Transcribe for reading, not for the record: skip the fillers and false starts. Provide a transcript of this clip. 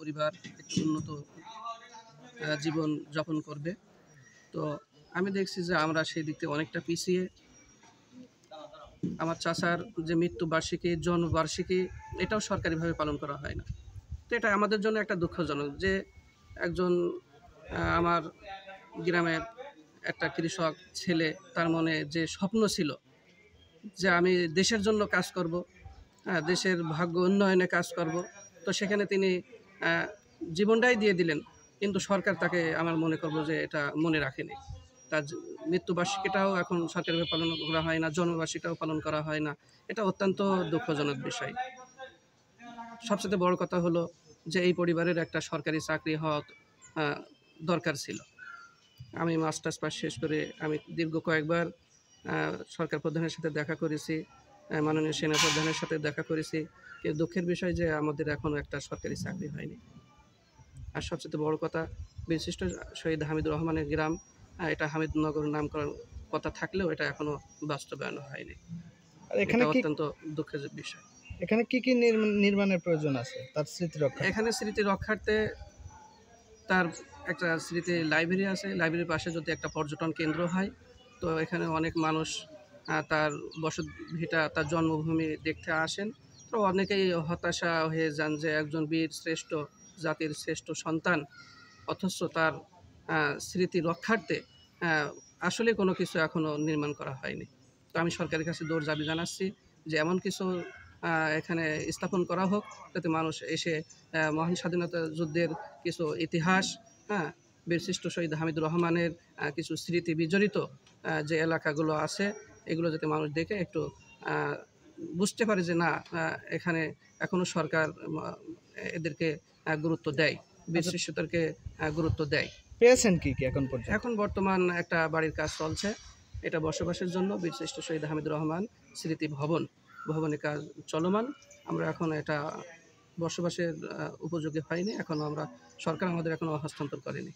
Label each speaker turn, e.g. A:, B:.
A: পরিবার একটু উন্নত জীবন যাপন করবে। তো আমি দেখছি যে আমরা সেই দিক থেকে অনেকটা পিছিয়ে। আমার চাচার যে মৃত্যুবার্ষিকী, জন্মবার্ষিকী এটাও সরকারিভাবে পালন করা হয় না। তো এটা আমাদের জন্য একটা দুঃখজনক যে একজন আমার গ্রামের একটা কৃষক ছেলে, তার মনে যে স্বপ্ন ছিল যে আমি দেশের জন্য কাজ করব, দেশের ভাগ্য উন্নয়নে কাজ করব, তো সেখানে তিনি জীবনটাই দিয়ে দিলেন, কিন্তু সরকার তাকে আমার মনে করব যে এটা মনে রাখেনি। তার মৃত্যুবার্ষিকীটাও এখন সরকারিভাবে পালন করা হয় না, জন্মবার্ষিকীটাও পালন করা হয় না। এটা অত্যন্ত দুঃখজনক বিষয়। সবচেয়ে বড় কথা হলো যে এই পরিবারের একটা সরকারি চাকরি হওয়া দরকার ছিল। আমি মাস্টার্স পাস শেষ করে আমি দীর্ঘ কয়েকবার সরকার প্রধানের সাথে দেখা করেছি, মাননীয় সেনাপ্রধানের সাথে দেখা করেছি, কিন্তু দুঃখের বিষয় যে আমাদের এখনও একটা সরকারি চাকরি হয়নি। আর সবচেয়ে বড় কথা, বিশিষ্ট শহীদ হামিদুর রহমানের গ্রাম, এটা হামিদনগর নামকরণ কথা থাকলেও এটা এখনও বাস্তবায়ন হয়নি। এটা অত্যন্ত দুঃখের বিষয়।
B: এখানে কি কি নির্মাণের প্রয়োজন আছে তার স্মৃতি রক্ষা?
A: এখানে স্মৃতি রক্ষার্থে তার একটা স্মৃতি লাইব্রেরি আছে, লাইব্রেরির পাশে যদি একটা পর্যটন কেন্দ্র হয়, তো এখানে অনেক মানুষ তার বসতভিটা, তার জন্মভূমি দেখতে আসেন। তো অনেকেই হতাশা হয়ে যান যে একজন বীর শ্রেষ্ঠ, জাতির শ্রেষ্ঠ সন্তান, অথচ তার স্মৃতি রক্ষার্থে আসলে কোনো কিছু এখনও নির্মাণ করা হয়নি। তো আমি সরকারের কাছে জোর দাবি জানাচ্ছি যে এমন কিছু এখানে স্থাপন করা হোক যাতে মানুষ এসে মহান স্বাধীনতা যুদ্ধের কিছু ইতিহাস, বীরশ্রেষ্ঠ শহীদ হামিদুর রহমানের কিছু স্মৃতি বিজড়িত যে এলাকাগুলো আছে, এগুলো যাতে মানুষ দেখে একটু বুঝতে পারে যে না, এখানে এখনও সরকার এদেরকে গুরুত্ব দেয়, বীরশ্রেষ্ঠদেরকে গুরুত্ব দেয়।
B: পেয়েছেন কি কি এখন পর্যন্ত?
A: এখন বর্তমান একটা বাড়ির কাজ চলছে, এটা বসবাসের জন্য বীরশ্রেষ্ঠ শহীদ হামিদুর রহমান স্মৃতি ভবনের কাজ চলমান। আমরা এখন এটা বসবাসের উপযোগী হয়নি, এখনও আমরা, সরকার আমাদের এখনও হস্তান্তর করেনি।